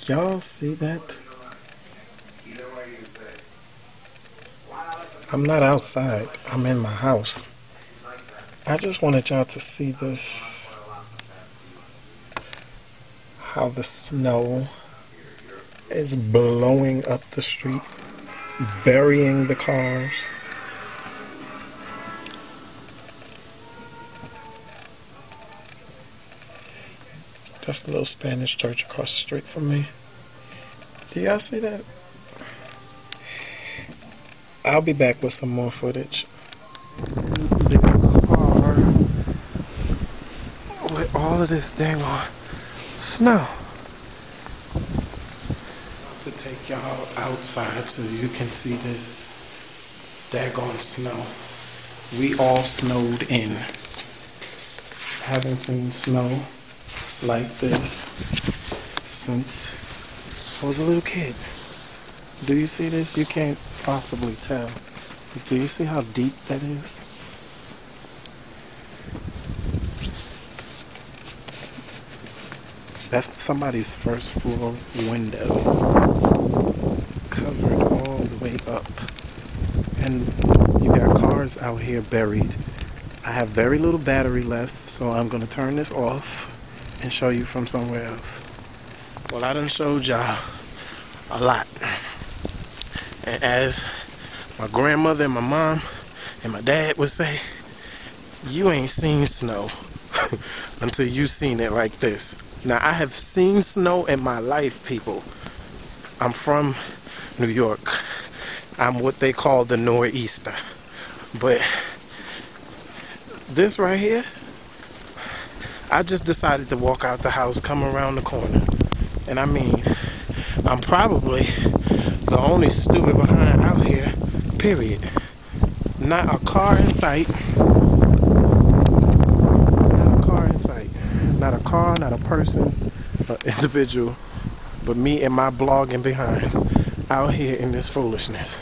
Y'all see that? I'm not outside. I'm in my house. I just wanted y'all to see this. How the snow is blowing up the street, burying the cars. That's the little Spanish church across the street from me. Do y'all see that? I'll be back with some more footage. The car with all of this dang on snow. To take y'all outside so you can see this daggone snow. We all snowed in. Haven't seen snow like this since I was a little kid. Do you see this? You can't possibly tell. Do you see how deep that is? That's somebody's first floor window, covered all the way up. And you got cars out here buried. I have very little battery left, so I'm going to turn this off and show you from somewhere else. Well, I done showed y'all a lot. And as my grandmother and my mom and my dad would say, you ain't seen snow until you seen it like this. Now, I have seen snow in my life, people. I'm from New York. I'm what they call the nor'easter. But this right here, I just decided to walk out the house, come around the corner. And I mean, I'm probably the only stupid behind out here, period. Not a car in sight. Not a car in sight. Not a car, not a person, an individual, but me and my blogging behind out here in this foolishness.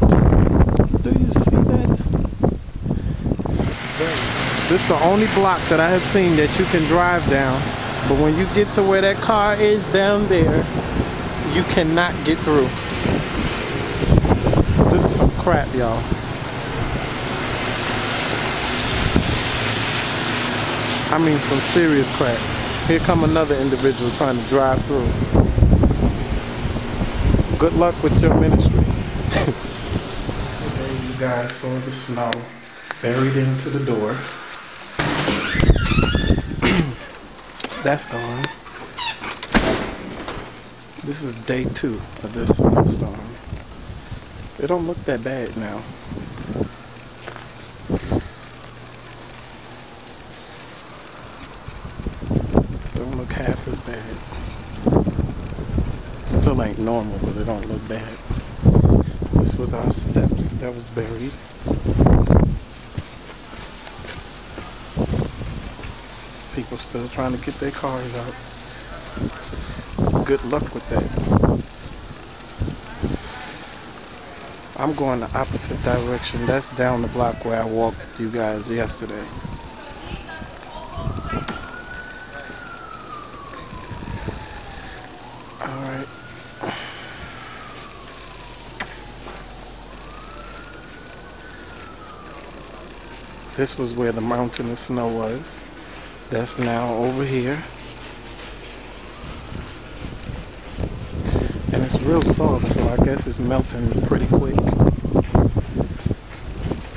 Do you see that? This is the only block that I have seen that you can drive down, but when you get to where that car is down there, you cannot get through. This is some crap, y'all. I mean some serious crap. Here come another individual trying to drive through. Good luck with your ministry. Okay, you guys saw the snow buried into the door. That's gone. This is day 2 of this snowstorm. It don't look that bad now. Don't look half as bad. Still ain't normal, but it don't look bad. This was our steps that was buried. People still trying to get their cars out. Good luck with that. I'm going the opposite direction. That's down the block where I walked with you guys yesterday. Alright. This was where the mountain of snow was. That's now over here. And it's real soft, so I guess it's melting pretty quick.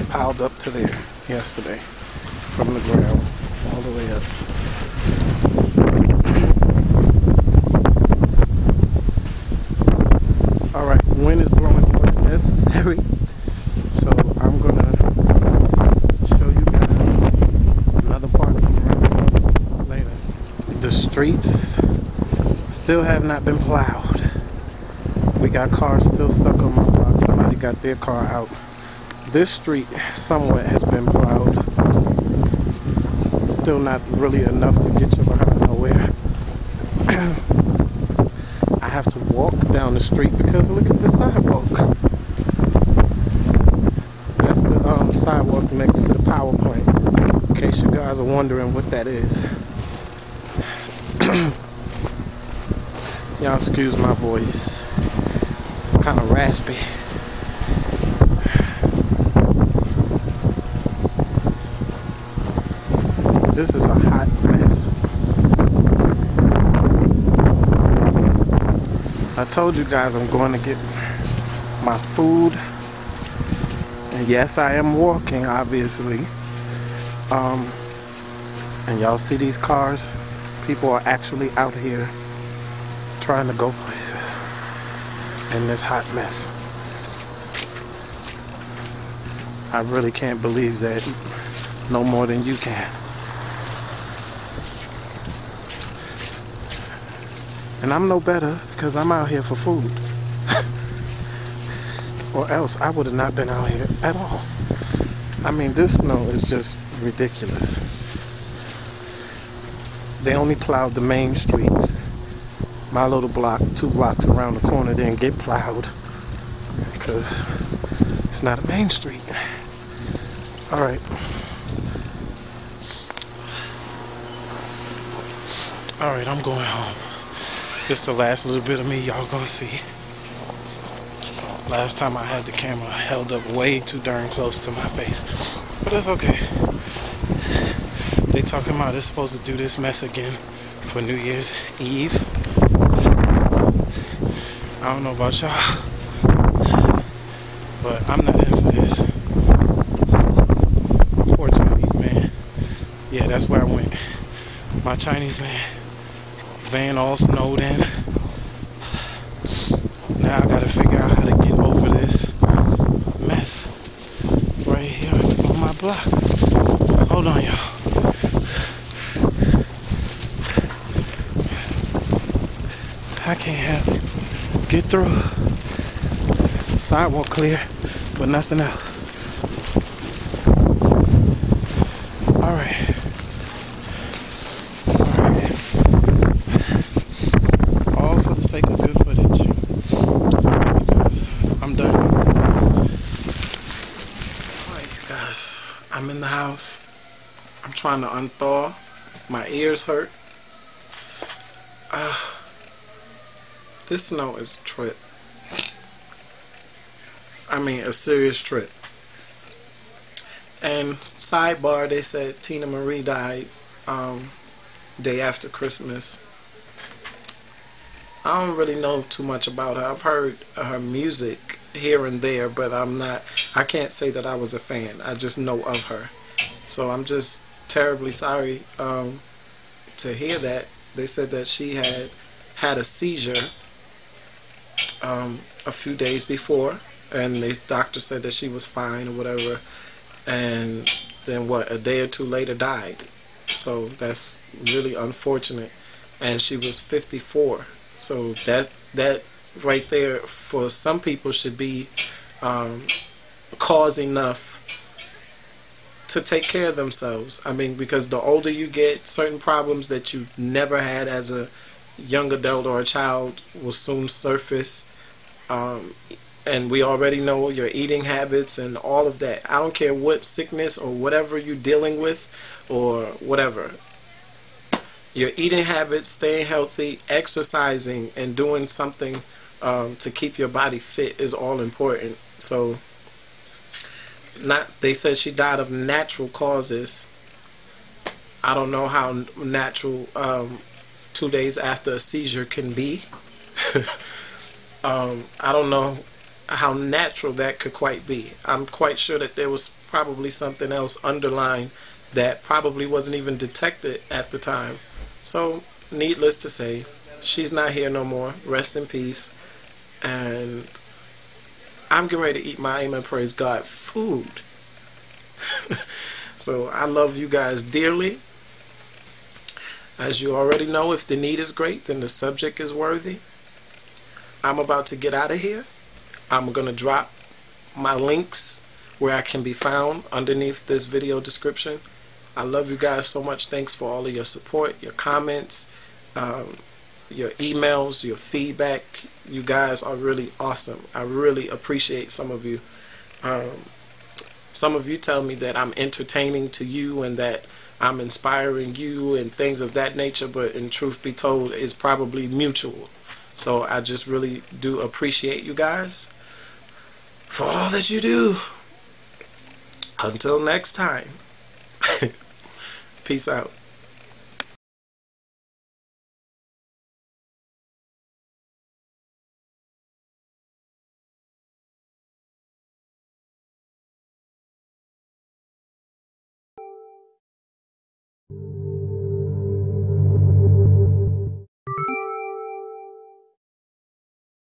Piled up to there yesterday from the ground all the way up. Alright, wind is blowing more than necessary, so I'm gonna show you guys another part around later. The streets still have not been plowed. We got cars still stuck on my block. Somebody got their car out. This street somewhat has been plowed. Still not really enough to get you behind nowhere. I have to walk down the street because look at the sidewalk. That's the sidewalk next to the power plant. In case you guys are wondering what that is. Y'all excuse my voice. Kind of raspy. This is a hot mess. I told you guys I'm going to get my food. And yes, I am walking, obviously. And y'all see these cars? People are actually out here trying to go places in this hot mess. I really can't believe that no more than you can. And I'm no better because I'm out here for food. Or else I would have not been out here at all. I mean, this snow is just ridiculous. They only plowed the main streets. My little block, 2 blocks around the corner, didn't get plowed because it's not a main street. Alright. Alright, I'm going home. This is the last little bit of me y'all gonna see. Last time I had the camera held up way too darn close to my face. But that's okay. They talking about it's supposed to do this mess again for New Year's Eve. I don't know about y'all, but I'm not in for this. Poor Chinese man. Yeah, that's where I went. My Chinese man. Van all snowed in. Now I gotta figure out how to get over this mess right here on my block. Hold on, y'all. I can't get through. Sidewalk clear, but nothing else. Alright. All for the sake of good footage. I'm done. Alright, you guys. I'm in the house. I'm trying to unthaw. My ears hurt. This snow is a trip. I mean, a serious trip. And sidebar, they said Tina Marie died day after Christmas. I don't really know too much about her. I've heard her music here and there, but I can't say that I was a fan. I just know of her. So I'm just terribly sorry to hear that. They said that she had a seizure a few days before, and the doctor said that she was fine or whatever, and then a day or two later died. So that's really unfortunate. And she was 54. So that right there for some people should be cause enough to take care of themselves. I mean, because the older you get, certain problems that you never had as a young adult or a child will soon surface. And we already know your eating habits and all of that. I don't care what sickness or whatever you're dealing with or whatever. Your eating habits, staying healthy, exercising, and doing something to keep your body fit is all important. So, they said she died of natural causes. I don't know how natural 2 days after a seizure can be. I don't know how natural that could quite be. I'm quite sure that there was probably something else underlying that probably wasn't even detected at the time. So, needless to say, she's not here no more. Rest in peace. And I'm getting ready to eat my Amen Praise God food. So, I love you guys dearly. As you already know, if the need is great, then the subject is worthy. I'm about to get out of here. I'm going to drop my links where I can be found underneath this video description. I love you guys so much. Thanks for all of your support, your comments, your emails, your feedback. You guys are really awesome. I really appreciate some of you. Some of you tell me that I'm entertaining to you and that I'm inspiring you and things of that nature, but in truth be told, it's probably mutual. So I just really do appreciate you guys for all that you do. Until next time, peace out.